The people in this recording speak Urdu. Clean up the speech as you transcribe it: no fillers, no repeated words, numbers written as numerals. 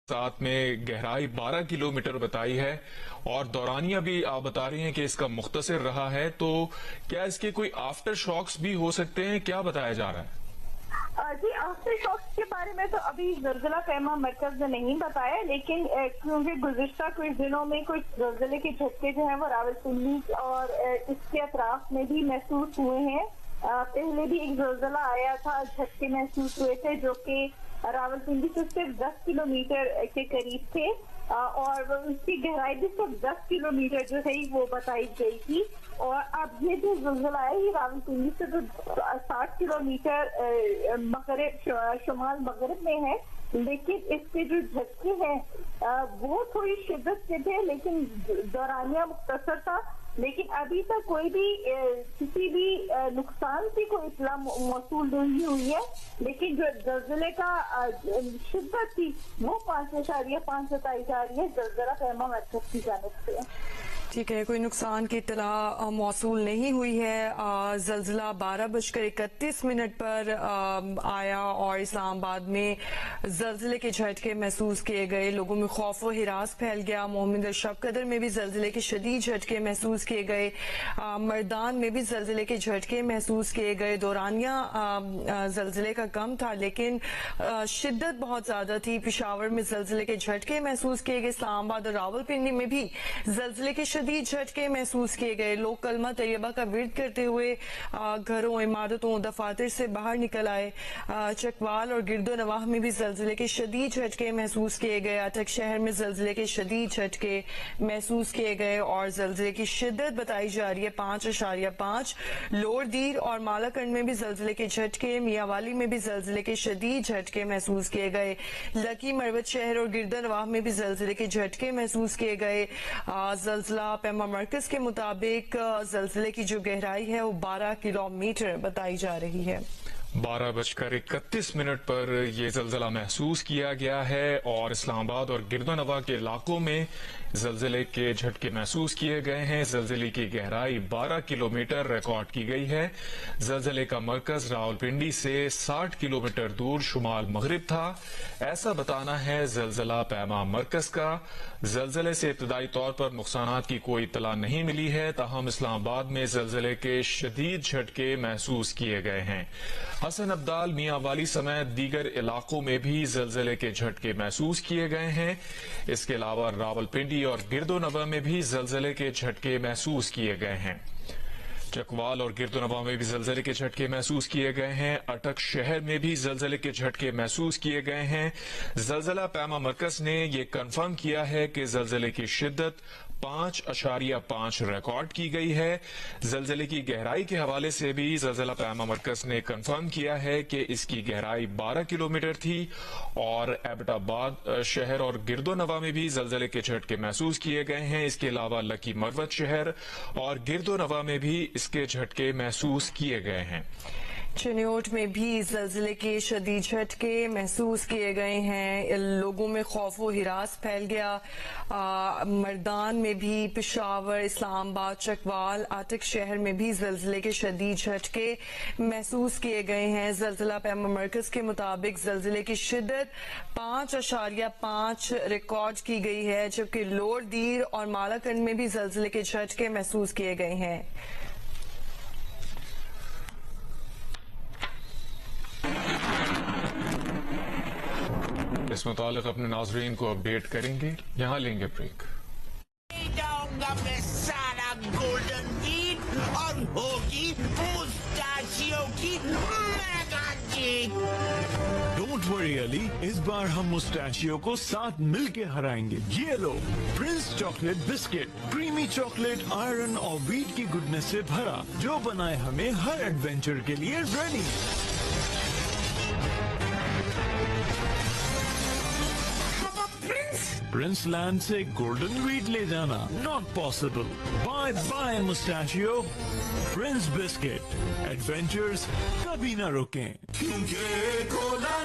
ساتھ میں گہرائی 12 کلومیٹر بتائی ہے اور دورانیہ بھی آپ بتا رہی ہیں کہ اس کا مختصر رہا ہے، تو کیا اس کے کوئی آفٹر شاکس بھی ہو سکتے ہیں؟ کیا بتایا جا رہا ہے؟ جی، آفٹر شاکس کے بارے میں تو ابھی زلزلہ پیما مرکز نے نہیں بتایا، لیکن کیونکہ گزشتہ کچھ دنوں میں کچھ زلزلے کے جھٹکے جو ہیں وہ راولپنڈی اور اس کے اطراف میں بھی محسوس ہوئے ہیں۔ پہلے بھی ایک زلزلہ آیا تھا، جھٹکے محسوس ہوئے تھے جو کہ راولپنڈی سے صرف 10 کلومیٹر کے قریب تھے، اور اس کی گہرائی بھی صرف 10 کلومیٹر جو ہے وہ بتائی گئی تھی۔ اور اب یہ جو زلزلہ ہے یہ راولپنڈی سے تو 60 کلومیٹر مغرب شمال مغرب میں ہے، لیکن اس کے جو جھٹکے ہیں وہ تھوڑی شدت کے تھے، لیکن دورانیہ مختصر تھا۔ لیکن ابھی تک کوئی بھی کسی بھی نقصان کی کوئی اطلاع موصول نہیں ہوئی ہے، لیکن جو زلزلے کا شدت تھی وہ 5.5 بتائی جا رہی ہے زلزلہ پیما مرکز کی جانب سے۔ ٹھیک ہے، کوئی نقصان کی اطلاع موصول نہیں ہوئی ہے۔ زلزلہ 12:31 پر آیا اور اسلام آباد میں زلزلے کے جھٹکے محسوس کیے گئے، لوگوں میں خوف و ہراس پھیل گیا۔ محمد شب قدر میں بھی زلزلے کے شدید جھٹکے محسوس کیے گئے، مردان میں بھی زلزلے کے جھٹکے محسوس کیے گئے۔ دورانیہ زلزلے کا کم تھا لیکن شدت بہت زیادہ تھی۔ پشاور میں زلزلے کے جھٹکے محسوس کیے گئے، اسلام آباد اور راولپنڈی میں بھی زلزلے کے شدید جھٹکے محسوس کیے گئے۔ لوگ کلمہ طیبہ کا ورد کرتے ہوئے گھروں، عمارتوں، دفاتر سے باہر نکل آئے۔ چکوال اور گرد و نواح میں بھی زلزلے کے شدید جھٹکے محسوس کیے گئے۔ اٹک شہر میں زلزلے کے شدید جھٹکے محسوس کیے گئے اور زلزلے کی شدت بتائی جا رہی ہے 5.5۔ لوڑ دیر اور مالاکنڈ میں بھی زلزلے کے جھٹکے، میاں والی میں بھی زلزلے کے شدید جھٹکے محسوس کیے گئے۔ لکی مروت شہر اور گرد و نواح میں بھی زلزلے کے جھٹکے محسوس کیے گئے۔ زلزلہ پیما مرکز کے مطابق زلزلے کی جو گہرائی ہے وہ 12 کلومیٹر بتائی جا رہی ہے۔ 12:31 پر یہ زلزلہ محسوس کیا گیا ہے اور اسلام آباد اور گرد و نواح کے علاقوں میں زلزلے کے جھٹکے محسوس کیے گئے ہیں۔ زلزلے کی گہرائی 12 کلومیٹر ریکارڈ کی گئی ہے۔ زلزلے کا مرکز راولپنڈی سے 60 کلومیٹر دور شمال مغرب تھا، ایسا بتانا ہے زلزلہ پیما مرکز کا۔ زلزلے سے ابتدائی طور پر نقصانات کی کوئی اطلاع نہیں ملی ہے، تاہم اسلام آباد میں زلزلے کے شدید جھٹکے محسوس کیے گئے ہیں۔ حسن ابدال، میاں والی سمیت دیگر علاقوں میں بھی زلزلے کے جھٹکے محسوس کیے گئے ہیں۔ اس کے علاوہ راولپنڈی اور گرد و نواح میں بھی زلزلے کے جھٹکے محسوس کیے گئے ہیں۔ چکوال اور گرد و نواح میں بھی زلزلے کے جھٹکے محسوس کیے گئے ہیں۔ اٹک شہر میں بھی زلزلے کے جھٹکے محسوس کیے گئے ہیں۔ زلزلہ پیما مرکز نے یہ کنفرم کیا ہے کہ زلزلے کی شدت 5.5 ریکارڈ کی گئی ہے۔ زلزلے کی گہرائی کے حوالے سے بھی زلزلہ پیما مرکز نے کنفرم کیا ہے کہ اس کی گہرائی 12 کلومیٹر تھی اور ایبٹ آباد شہر اور گرد و نواح میں بھی زلزلے کے جھٹکے محسوس کیے گئے ہیں۔ اس کے علاوہ لکی مروت شہر اور گرد و نواح میں بھی اس کے جھٹکے محسوس کیے گئے ہیں۔ چنیوٹ میں بھی زلزلے کے شدید جھٹکے محسوس کیے گئے ہیں، لوگوں میں خوف و ہراس پھیل گیا۔ مردان میں بھی، پشاور، اسلام آباد، چکوال، اٹک شہر میں بھی زلزلے کے شدید جھٹکے محسوس کیے گئے ہیں۔ زلزلہ پیما مرکز کے مطابق زلزلے کی شدت 5.5 ریکارڈ کی گئی ہے، جبکہ لوڑ دیر اور مالاکنڈ میں بھی زلزلے کے جھٹکے محسوس کیے گئے ہیں۔ اس متعلق اپنے ناظرین کو اپڈیٹ کریں گے، یہاں لیں گے بریک۔ جاؤں گا میں سارا گولڈن ویٹ اور ہوگی مستاشیوں کی میگا جیت۔ ڈونٹ وری علی، اس بار ہم مسٹاشیو کو ساتھ مل کے ہرائیں گے۔ یہ لو Prince chocolate biscuit, creamy chocolate, iron اور ویٹ کی گڈنس سے بھرا، جو بنائے ہمیں ہر ایڈونچر کے لیے ریڈی۔ پرنس لینڈ سے گولڈن ویٹ لے جانا not possible. Bye bye Mustachio. Prince biscuit, adventures کبھی نہ رکیں۔ کیونکہ کولا